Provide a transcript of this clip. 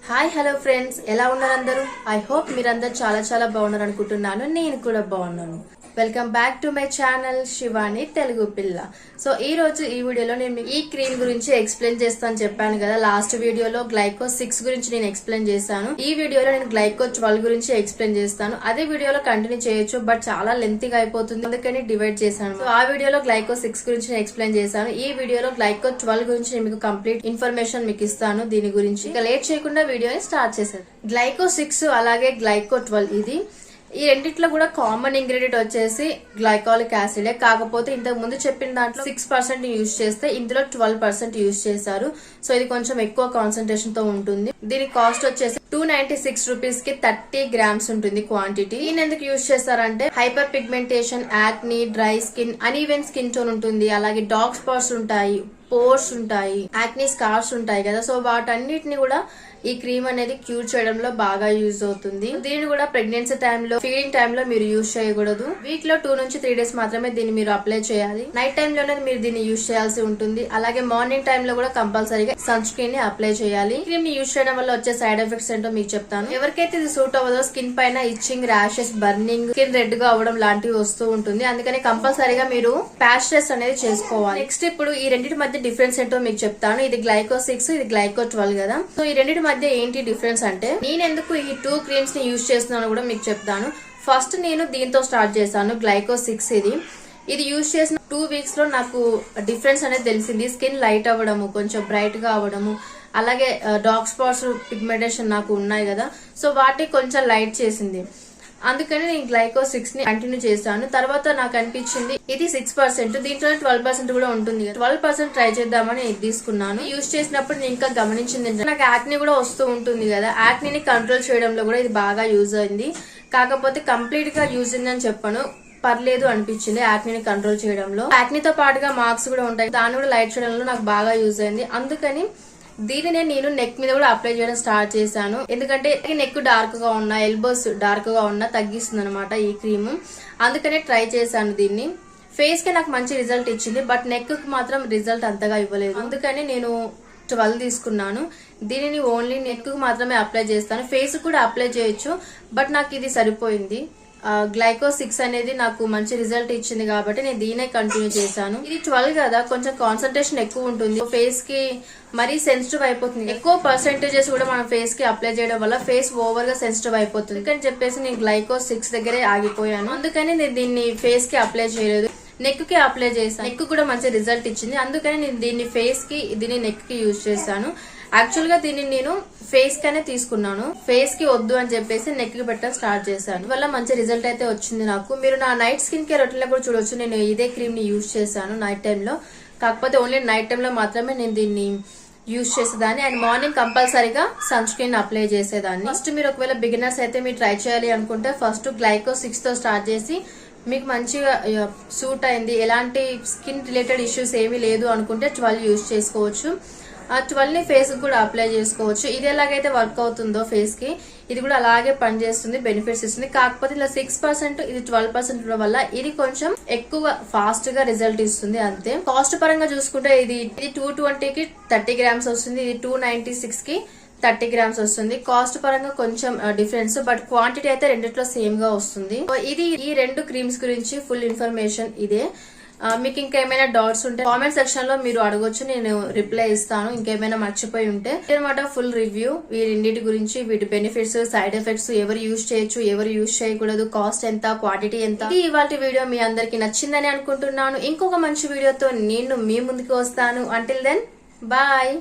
Hi hello friends, ఎలా ఉన్నారు అందరూ? ఐ హోప్ మీరందరూ చాలా చాలా బాగున్నారు అనుకుంటున్నాను. నేను కూడా బాగున్నాను. Welcome back to my channel Shivani Telugu పిల్ల. సో ఈ రోజు ఈ వీడియోలో నేను ఈ క్రీమ్ గురించి ఎక్స్ప్లెయిన్ చేస్తాను చెప్పాను కదా. లాస్ట్ వీడియోలో గ్లైకో 6 గురించి నేను ఎక్స్ప్లెయిన్ చేశాను. ఈ వీడియోలో నేను గ్లైకో 12 గురించి ఎక్స్ప్లెయిన్ చేస్తాను. అదే వీడియోలో కంటిన్యూ చేయొచ్చు, బట్ చాలా లెంతీగా అయిపోతుంది, అందుకని డివైడ్ చేశాను. సో ఆ వీడియోలో గ్లైకో 6 గురించి నేను ఎక్స్ప్లెయిన్ చేశాను. ఈ వీడియోలో గ్లైకో 12 గురించి నేను మీకు కంప్లీట్ ఇన్ఫర్మేషన్ మీకు ఇస్తాను. దీని గురించి ఇక లేట్ చేయకుండా వీడియోని స్టార్ట్ చేశాను. గ్లైకో 6 అలాగే గ్లైకో 12 ఈ రెండిట్లో కూడా కామన్ ఇంగ్రీడియంట్ వచ్చేసి గ్లైకాలిక్ యాసిడ్. కాకపోతే ఇంతకు ముందు చెప్పిన దాంట్లో 6% యూజ్ చేస్తే ఇందులో 12% యూజ్ చేశారు. సో ఇది కొంచెం ఎక్కువ కాన్సన్ట్రేషన్ తో ఉంటుంది. దీని కాస్ట్ వచ్చేసి 296 రూపీస్ కి 30 గ్రామ్స్ ఉంటుంది క్వాంటిటీ. దీని ఎందుకు యూజ్ చేస్తారంటే hyper pigmentation, acne, dry skin, uneven skin tone ఉంటుంది. అలాగే డార్క్ స్పాట్స్ ఉంటాయి, పోర్స్ ఉంటాయి, యాక్నీ స్కార్స్ ఉంటాయి కదా. సో వాటన్నిటిని కూడా ఈ క్రీమ్ అనేది క్యూర్ చేయడంలో బాగా యూజ్ అవుతుంది. దీన్ని కూడా ప్రెగ్నెన్సీ టైంలో, ఫీడింగ్ టైంలో మీరు యూజ్ చేయకూడదు. వీక్ లో 2 నుంచి 3 డేస్ మాత్రమే దీన్ని మీరు అప్లై చేయాలి. నైట్ టైం లోనే మీరు దీన్ని యూజ్ చేయాల్సి ఉంటుంది. అలాగే మార్నింగ్ టైం లో కూడా కంపల్సరీగా సన్ స్క్రీన్ ని అప్లై చేయాలి. క్రీమ్ ని యూజ్ చేయడం వల్ల వచ్చే సైడ్ ఎఫెక్ట్స్ ఏంటో మీకు చెప్తాను. ఎవరికైతే ఇది సూట్ అవ్వదో, స్కిన్ పైన itching, rashes, burning, skin red గా అవ్వడం లాంటివి వస్తూ ఉంటుంది. అందుకని కంపల్సరీగా మీరు ప్యాచ్ టెస్ట్ అనేది చేసుకోవాలి. నెక్స్ట్ ఇప్పుడు ఈ రెండింటి మధ్య డిఫరెన్స్ ఏంటో మీకు చెప్తాను. ఇది గ్లైకో 6, ఇది గ్లైకో 12 కదా. సో ఈ రెండింటి మధ్య ఏంటి డిఫరెన్స్ అంటే, నేను ఎందుకు ఈ 2 క్రీమ్స్ ని యూజ్ చేస్తున్నాను కూడా మీకు చెప్తాను. ఫస్ట్ నేను దీంతో స్టార్ట్ చేశాను, గ్లైకో 6. ఇది యూజ్ చేసిన 2 వీక్స్ లో నాకు డిఫరెన్స్ అనేది తెలిసింది. స్కిన్ లైట్ అవ్వడము, కొంచెం బ్రైట్ గా అవ్వడము, అలాగే డార్క్ స్పాట్స్, పిగ్మెంటేషన్ నాకు ఉన్నాయి కదా, సో వాటికి కొంచెం లైట్ చేసింది. అందుకని నేను గ్లైకో 6 ని కంటిన్యూ చేశాను. తర్వాత నాకు అనిపించింది ఇది 6%, దీంట్లో 12% కూడా ఉంటుంది. 12% ట్రై చేద్దామని ఇది తీసుకున్నాను. యూజ్ చేసినప్పుడు నేను ఇంకా గమనించింది ఏంటంటే, నాకు యాక్నీ కూడా వస్తూ ఉంటుంది కదా, యాక్నీని కంట్రోల్ చేయడంలో కూడా ఇది బాగా యూజ్ అయింది. కాకపోతే కంప్లీట్ గా యూజ్ అయిందని చెప్పను, పర్లేదు అనిపించింది యాక్నీని కంట్రోల్ చేయడంలో. యాక్నీతో పాటుగా మార్క్స్ కూడా ఉంటాయి, దాన్ని కూడా లైట్ చేయడంలో నాకు బాగా యూజ్ అయింది. అందుకని దీనినే నేను నెక్ మీద కూడా అప్లై చేయడం స్టార్ట్ చేశాను. ఎందుకంటే నెక్ డార్క్ గా ఉన్నా, ఎల్బోస్ డార్క్ గా ఉన్నా తగ్గిస్తుంది అనమాట ఈ క్రీమ్. అందుకనే ట్రై చేశాను దీన్ని. ఫేస్ కి నాకు మంచి రిజల్ట్ ఇచ్చింది, బట్ నెక్ కి మాత్రం రిజల్ట్ అంతగా ఇవ్వలేదు. అందుకని నేను 12 తీసుకున్నాను. దీనిని ఓన్లీ నెక్ కి మాత్రమే అప్లై చేస్తాను. ఫేస్ కూడా అప్లై చేయొచ్చు, బట్ నాకు ఇది సరిపోయింది. గ్లైకో 6 అనేది నాకు మంచి రిజల్ట్ ఇచ్చింది కాబట్టి నేను దీనే కంటిన్యూ చేశాను. ఇది 12 కదా, కొంచెం కాన్సన్ట్రేషన్ ఎక్కువ ఉంటుంది. ఫేస్ కి మరీ సెన్సిటివ్ అయిపోతుంది. ఎక్కువ పర్సెంటేజెస్ కూడా మన ఫేస్ కి అప్లై చేయడం వల్ల ఫేస్ ఓవర్ గా సెన్సిటివ్ అయిపోతుంది. అని చెప్పేసి నేను గ్లైకో 6 దగ్గరే ఆగిపోయాను. అందుకని నేను దీన్ని ఫేస్ కి అప్లై చేయలేదు, నెక్ కి అప్లై చేశాను. నెక్ కూడా మంచి రిజల్ట్ ఇచ్చింది. అందుకని నేను దీన్ని ఫేస్ కి, దీన్ని నెక్ కి యూజ్ చేశాను. యాక్చువల్ గా దీన్ని నేను ఫేస్ కనే తీసుకున్నాను. ఫేస్ కి వద్దు అని చెప్పేసి నెక్ కి పెట్టడం స్టార్ట్ చేశాను. వల్ల మంచి రిజల్ట్ అయితే వచ్చింది నాకు. మీరు నా నైట్ స్కిన్ కేర్ రొటీన్ లో కూడా చూడొచ్చు. నేను ఇదే క్రీమ్ ని యూజ్ చేశాను నైట్ టైంలో. కాకపోతే ఓన్లీ నైట్ టైంలో మాత్రమే నేను దీన్ని యూజ్ చేసేదాన్ని. అండ్ మార్నింగ్ కంపల్సరీగా సన్ స్క్రీన్ అప్లై చేసేదాన్ని. ఫస్ట్ మీరు ఒకవేళ బిగినర్స్ అయితే మీరు ట్రై చేయాలి అనుకుంటే ఫస్ట్ గ్లైకో 6 తో స్టార్ట్ చేసి మీకు మంచిగా సూట్ అయింది, ఎలాంటి స్కిన్ రిలేటెడ్ ఇష్యూస్ ఏమీ లేదు అనుకుంటే 12 యూజ్ చేసుకోవచ్చు. ఆ 12 ని ఫేస్ కి కూడా అప్లై చేసుకోవచ్చు. ఇది ఎలాగైతే వర్క్ అవుతుందో ఫేస్ కి, ఇది కూడా అలాగే పనిచేస్తుంది, బెనిఫిట్స్ ఇస్తుంది. కాకపోతే ఇలా 6%, ఇది 12% వల్ల ఇది కొంచెం ఎక్కువ ఫాస్ట్ గా రిజల్ట్ ఇస్తుంది అంతే. కాస్ట్ పరంగా చూసుకుంటే ఇది 220 కి 30 గ్రామ్స్ వస్తుంది, ఇది 296 కి 30 గ్రామ్స్ వస్తుంది. కాస్ట్ పరంగా కొంచెం డిఫరెన్స్, బట్ క్వాంటిటీ అయితే రెండిట్లో సేమ్ గా వస్తుంది. ఇది ఈ 2 క్రీమ్స్ గురించి ఫుల్ ఇన్ఫర్మేషన్ ఇదే. మీకు ఇంకేమైనా డౌట్స్ ఉంటే కామెంట్ సెక్షన్ లో మీరు అడగొచ్చు, నేను రిప్లై ఇస్తాను. ఇంకేమైనా మర్చిపోయి ఉంటే అనమాట ఫుల్ రివ్యూ ఈ రెండింటి గురించి, వీటి బెనిఫిట్స్, సైడ్ ఎఫెక్ట్స్, ఎవరు యూజ్ చేయొచ్చు, ఎవరు యూజ్ చేయకూడదు, కాస్ట్ ఎంత, క్వాంటిటీ ఎంత. ఇది ఇవాళ వీడియో మీ అందరికి నచ్చిందని అనుకుంటున్నాను. ఇంకొక మంచి వీడియోతో నేను మీ ముందుకు వస్తాను. Until then bye.